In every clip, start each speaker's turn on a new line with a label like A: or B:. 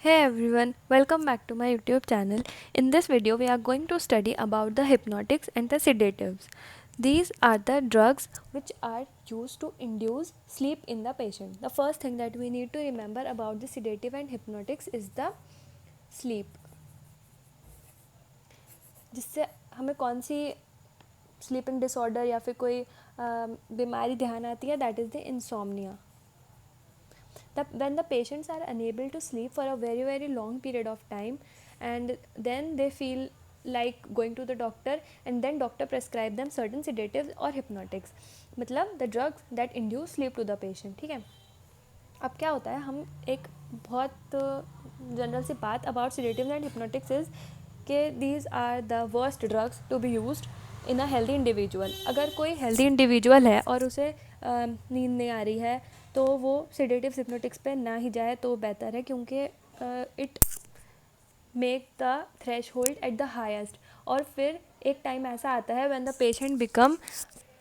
A: Hey everyone, welcome back to my YouTube channel. In this video, we are going to study about the hypnotics and the sedatives. These are the drugs which are used to induce sleep in the patient. The first thing that we need to remember about the sedative and hypnotics is the sleep. जिससे हमें कौन सी sleeping disorder या फिर कोई बीमारी ध्यान आती है, that is the insomnia. When the patients are unable to sleep for a very long period of time, and then they feel like going to the doctor, and then doctor prescribe them certain sedatives or hypnotics, मतलब the drugs that induce sleep to the patient. ठीक है. अब क्या होता है, हम एक बहुत जनरल सी बात about sedatives and hypnotics is कि these are the worst drugs to be used in a healthy individual. अगर कोई healthy individual है और उसे नींद नहीं आ रही है तो वो sedatives hypnotics पे ना ही जाए तो बेहतर है, क्योंकि it make the threshold at the highest. और फिर एक टाइम ऐसा आता है when the patient become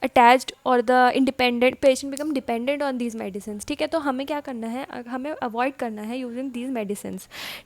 A: attached और the independent patient become dependent on these medicine. ठीक है, तो हमें क्या करना है, हमें अवॉइड करना है यूजिंग दीज मेडिसिन.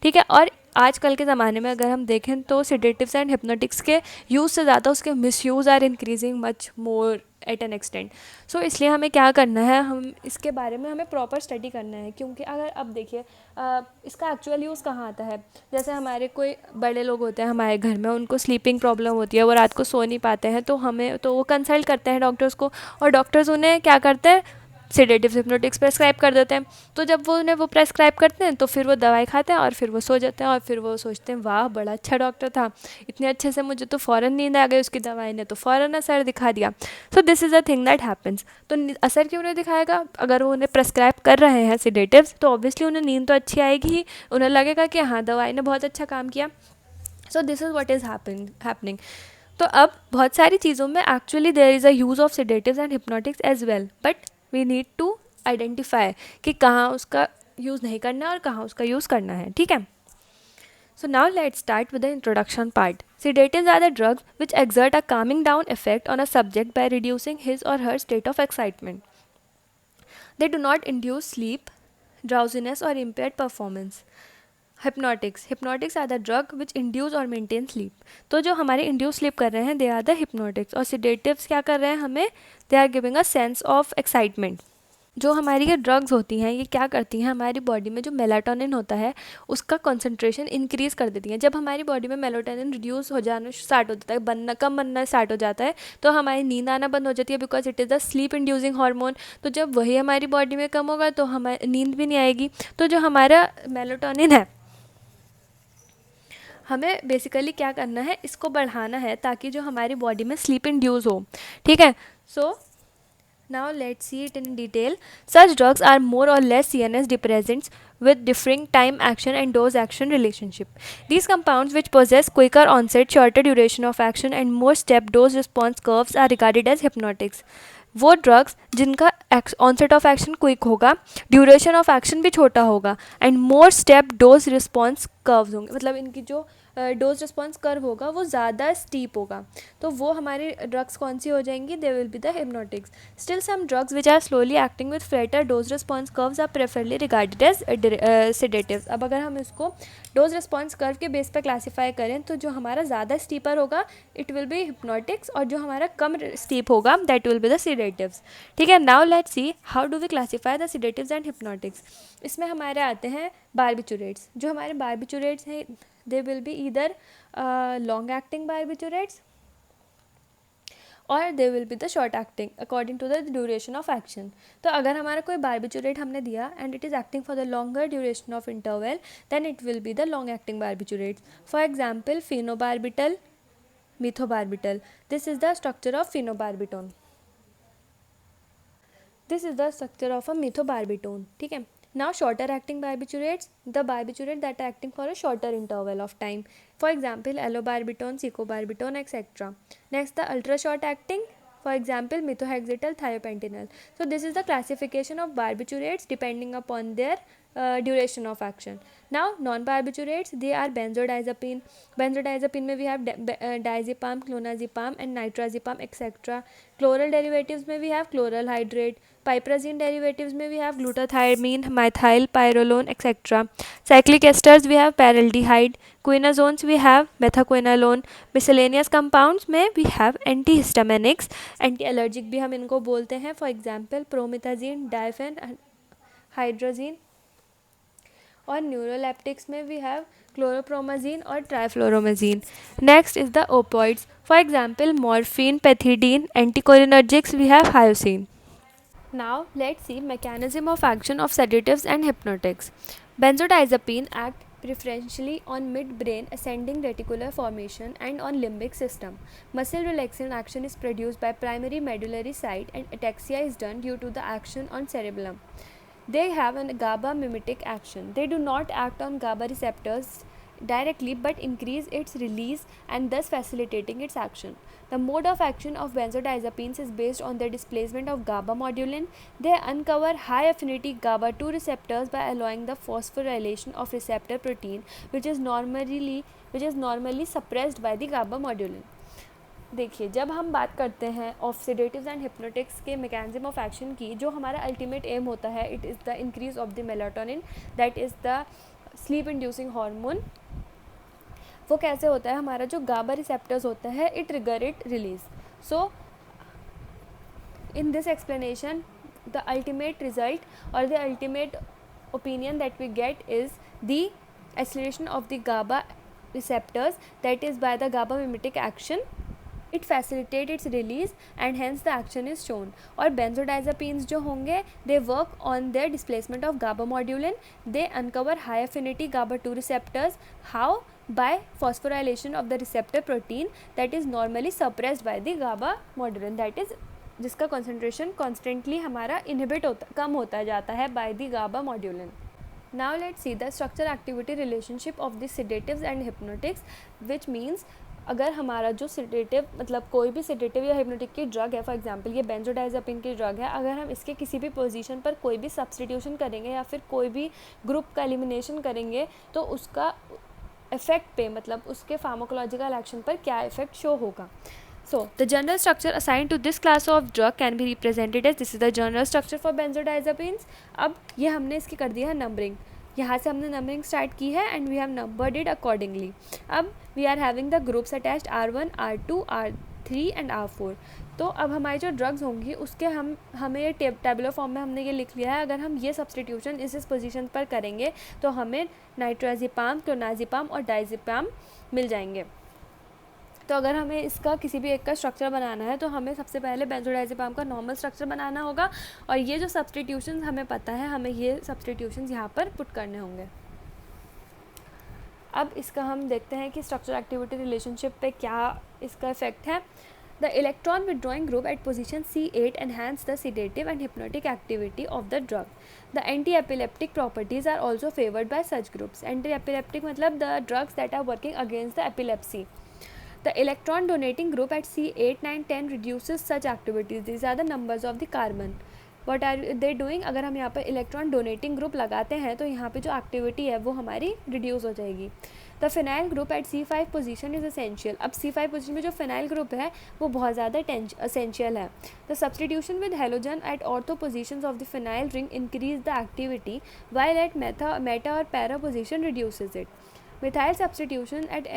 A: ठीक है. और आजकल के ज़माने में अगर हम देखें तो सेडेटिव्स एंड हिप्नोटिक्स के यूज़ से ज़्यादा उसके misuse are increasing much more at an extent. So इसलिए हमें क्या करना है, हम इसके बारे में हमें प्रॉपर स्टडी करना है, क्योंकि अगर अब देखिए इसका एक्चुअल यूज़ कहाँ आता है. जैसे हमारे कोई बड़े लोग होते हैं हमारे घर में, उनको स्लीपिंग प्रॉब्लम होती है, वो रात को सो नहीं पाते हैं, तो वो कंसल्ट करते हैं डॉक्टर्स को, और डॉक्टर्स उन्हें क्या करते हैं, सेडेटिव्स हिप्नोटिक्स प्रेस्क्राइब कर देते हैं. तो जब वो उन्हें वो प्रेस्क्राइब करते हैं तो फिर वो दवाई खाते हैं और फिर वो सो जाते हैं, और फिर वो सोचते हैं वाह बड़ा अच्छा डॉक्टर था, इतने अच्छे से मुझे तो फ़ौरन नींद आ गई, उसकी दवाई ने तो फ़ौरन असर दिखा दिया. सो this is a thing that happens. तो असर क्यों नहीं दिखाएगा, अगर वो उन्हें प्रेस्क्राइब कर रहे हैं सेडेटिव्स तो ऑब्वियसली उन्हें नींद तो अच्छी आएगी ही, उन्हें लगेगा कि हाँ दवाई ने बहुत अच्छा काम किया. So this is what is happening. तो अब बहुत सारी चीज़ों में actually there is a use of sedatives and hypnotics as well, but we need to identify कि कहाँ उसका यूज़ नहीं करना है और कहाँ उसका यूज़ करना है. ठीक है. So now let's start with the introduction part. Sedatives are the drugs which exert a calming down effect on a subject by reducing his or her state of excitement. They do not induce sleep, drowsiness or impaired performance. Hypnotics are the drug which induce or maintain sleep. तो जो हमारे induce sleep कर रहे हैं they are the hypnotics, और sedatives क्या कर रहे हैं हमें, they are giving a sense of excitement. जो हमारी ये ड्रग्स होती हैं ये क्या करती हैं, हमारी बॉडी में जो मेलाटोनिन होता है उसका कंसंट्रेशन इंक्रीज़ कर देती हैं. जब हमारी बॉडी में मेलाटोनिन रिड्यूस हो जाना स्टार्ट हो जाता है, कम बनना स्टार्ट हो जाता है, तो हमारी नींद आना बंद हो जाती है, because it is the sleep inducing hormone. तो जब वही हमारी बॉडी में कम होगा तो हमारी नींद भी नहीं आएगी. तो जो हमारा मेलाटोनिन है हमें बेसिकली क्या करना है, इसको बढ़ाना है ताकि जो हमारी बॉडी में स्लीप इंड्यूस हो. ठीक है. सो now let's see it in detail. Such drugs are more or less CNS depressants with differing time action and dose action relationship. These compounds which possess quicker onset, shorter duration of action and more step dose response curves are regarded as hypnotics. वो drugs जिनका onset of action quick होगा, duration of action भी छोटा होगा, and more step dose response curves होंगे, मतलब इनकी जो डोज रिस्पॉन्स कर्व होगा वो ज़्यादा स्टीप होगा, तो वो हमारी ड्रग्स कौन सी हो जाएंगी, they will be the hypnotics. Still some drugs which are slowly acting with flatter dose response curves are preferably regarded as sedatives. अब अगर हम इसको डोज रिस्पॉन्स कर्व के बेस पर क्लासीफाई करें तो जो हमारा ज़्यादा स्टीपर होगा इट विल बी हिप्नोटिक्स, और जो हमारा कम स्टीप होगा that will be the sedatives. ठीक है. Now let's see how do we classify the sedatives and hypnotics. इसमें हमारे आते हैं बार्बिचुरेट्स. जो हमारे बार्बिचुरेट्स हैं they will be either long acting barbiturates or they will be the short acting according to the duration of action. तो अगर हमारा कोई barbiturate हमने दिया and it is acting for the longer duration of interval, then it will be the long acting barbiturates. For example, phenobarbital, methobarbital. This is the structure of phenobarbital. This is the structure of a methobarbital. ठीक है. Now shorter acting barbiturates, the barbiturate that are acting for a shorter interval of time. For example, alobarbital, secobarbital, etc. Next, the ultra short acting, for example, methohexital, thiopentanol. So this is the classification of barbiturates depending upon their duration of action. Now non-barbiturates, they are benzodiazepine. Benzodiazepine में we have diazepam, clonazepam and nitrazepam etc. Chloral derivatives में we have chloral hydrate. Piperazine derivatives में we have glutathione, methyl pyrrolone etc. Cyclic esters we have paraldehyde. Quinazones we have methaquinolone. Miscellaneous compounds में we have antihistaminics, anti-allergic भी हम इनको बोलते हैं. For example promethazine, diaphen, hydroxyzine. और neuroleptics में we have chlorpromazine और triflupromazine. Next is the opioids. For example morphine, pethidine. Anticholinergics we have hyoscine. Now let's see mechanism of action of sedatives and hypnotics. Benzodiazepine act preferentially on midbrain ascending reticular formation and on limbic system. Muscle relaxant action is produced by primary medullary site and ataxia is done due to the action on cerebellum. They have a GABA mimetic action. They do not act on GABA receptors directly but increase its release and thus facilitating its action. The mode of action of benzodiazepines is based on the displacement of GABA modulin. They uncover high affinity GABA 2 receptors by allowing the phosphorylation of receptor protein which is normally suppressed by the GABA modulin. देखिए, जब हम बात करते हैं of sedatives and hypnotics के mechanism of action की, जो हमारा अल्टीमेट एम होता है, it is the increase of the melatonin, that is the sleep inducing hormone. वो कैसे होता है, हमारा जो गाबा रिसेप्टर्स होता है, it trigger it release. So in this explanation the ultimate result और the ultimate opinion that we get is the acceleration of the GABA receptors, that is by the GABA mimetic action. It facilitates its release and hence the action is shown. और benzodiazepines जो होंगे, they work on their displacement of GABA modulin. They uncover high affinity GABA 2 receptors. How? By phosphorylation of the receptor protein that is normally suppressed by the GABA modulin, that is जिसका concentration constantly हमारा inhibit होता, कम होता जाता है by the GABA modulin. Now let's see the structure activity relationship of the sedatives and hypnotics, which means अगर हमारा जो sedative, मतलब कोई भी सेडेटिव या हिप्नोटिक की ड्रग है, फॉर एग्जांपल ये बेंजोडाइजापिन की ड्रग है, अगर हम इसके किसी भी पोजीशन पर कोई भी सब्सटीट्यूशन करेंगे या फिर कोई भी ग्रुप का एलिमिनेशन करेंगे तो उसका इफेक्ट पे, मतलब उसके फार्माकोलॉजिकल एक्शन पर क्या इफेक्ट शो होगा. So the general structure assigned to this class of drug can be represented as this is the general structure for benzodiazepines. अब ये हमने इसकी कर दिया है नंबरिंग, यहाँ से हमने नंबरिंग स्टार्ट की है and we have numbered it accordingly. अब we are having the groups attached R1, R2, R3 and R4. तो अब हमारी जो ड्रग्स होंगी उसके हमें ये टेबुलर फॉर्म में हमने ये लिख लिया है. अगर हम ये सब्सटीट्यूशन इस पोजीशन पर करेंगे तो हमें नाइट्राजिपाम, क्लोनाजिपाम और डाइजिपाम मिल जाएंगे. तो अगर हमें इसका किसी भी एक का स्ट्रक्चर बनाना है तो हमें सबसे पहले बेंजोडाइजेपाम का नॉर्मल स्ट्रक्चर बनाना होगा और ये जो सब्सटीट्यूशंस हमें पता है, हमें ये सब्सटीट्यूशंस यहाँ पर पुट करने होंगे. अब इसका हम देखते हैं कि स्ट्रक्चर एक्टिविटी रिलेशनशिप पे क्या इसका इफेक्ट है. The electron withdrawing group at position C8 enhance the sedative and hypnotic activity of the drug. The anti epileptic properties are also favoured by such groups. Anti epileptic मतलब the drugs that are working against the epilepsy. The electron donating group at C8, 9, 10 reduces such activities. These are the numbers of the carbon. What are they doing? अगर हम यहाँ पर electron donating group लगाते हैं तो यहाँ पे जो एक्टिविटी है वो हमारी रिड्यूस हो जाएगी. The phenyl group at C5 position is essential. अब C5 पोजीशन में जो फिनाइल ग्रुप है वो बहुत ज़्यादा एसेंशियल है. The substitution with halogen at ortho positions of the phenyl ring increase the activity while at meta और para position reduces it. Methyl substitution at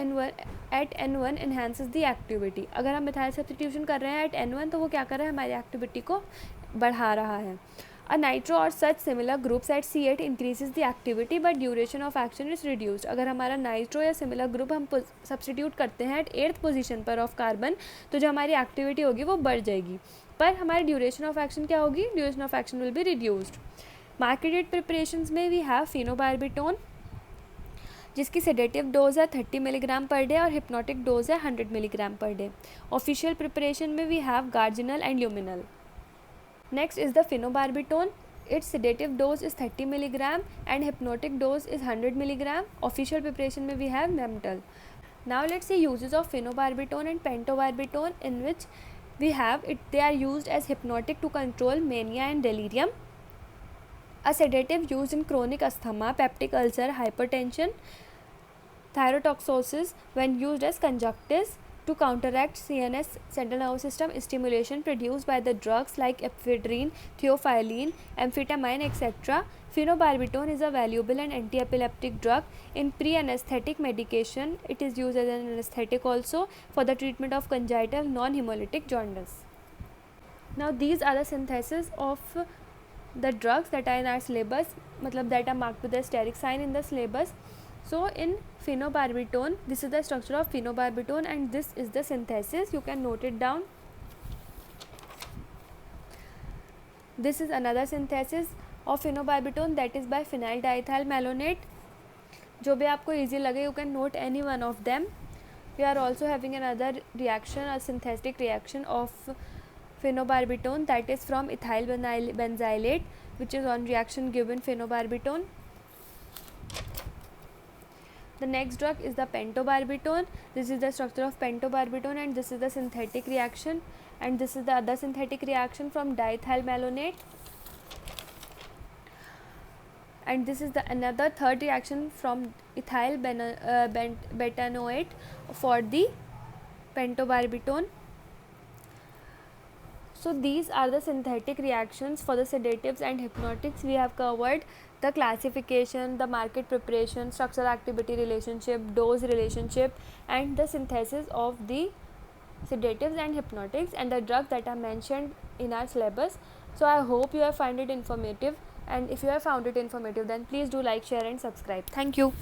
A: N1 enhances the activity. अगर हम methyl substitution कर रहे हैं eight N1 तो वो क्या कर रहा है, हमारी एक्टिविटी को बढ़ा रहा है. अ नाइट्रो और such similar groups at C8 increases the activity but duration of action is reduced. अगर हमारा नाइट्रो या सिमिलर ग्रुप हम सब्सटीट्यूट करते हैं एट 8th पोजीशन पर ऑफ कार्बन तो जो हमारी एक्टिविटी होगी वो बढ़ जाएगी, पर हमारी ड्यूरेशन ऑफ एक्शन क्या होगी, duration of action will be reduced. Marketed preparations में वी हैव फिनोबार्बिटोन जिसकी सेडेटिव डोज है 30 मिलीग्राम पर डे और हिप्नोटिक डोज है 100 मिलीग्राम पर डे. ऑफिशियल प्रिपरेशन में we have Gardenal and Luminal. Next is the phenobarbitone. Its sedative dose is 30 milligram and hypnotic dose is 100 milligram. Official preparation में we have Nembutal. Now let's see uses of phenobarbitone and pentobarbitone in which we have it. They are used as hypnotic to control mania and delirium. A sedative used in chronic asthma, peptic ulcer, hypertension, thyrotoxosis when used as conjunctives to counteract CNS central nervous system stimulation produced by the drugs like ephedrine, theophylline, amphetamine, etc. Phenobarbital is a valuable and anti-epileptic drug in pre-anesthetic medication. It is used as an anesthetic also for the treatment of congenital non-hemolytic jaundice. Now these are the synthesis of the drugs that are in our syllabus, matlab that are marked with the steric sign in the syllabus. So in phenobarbital, this is the structure of phenobarbital and this is the synthesis. You can note it down. This is another synthesis of phenobarbital, that is by phenyl diethyl malonate. जो भी आपको easy लगे, you can note any one of them. We are also having another reaction, a synthetic reaction of phenobarbital, that is from ethyl benzylate, which is on reaction given phenobarbital. The next drug is the pentobarbital. This is the structure of pentobarbital and this is the synthetic reaction, and this is the other synthetic reaction from diethyl malonate, and this is the another third reaction from ethyl betainoate for the pentobarbital. So these are the synthetic reactions for the sedatives and hypnotics. We have covered the classification, the market preparation, structural activity relationship, dose relationship, and the synthesis of the sedatives and hypnotics and the drugs that are mentioned in our syllabus. So I hope you have found it informative, and if you have found it informative, then please do like, share and subscribe. Thank you.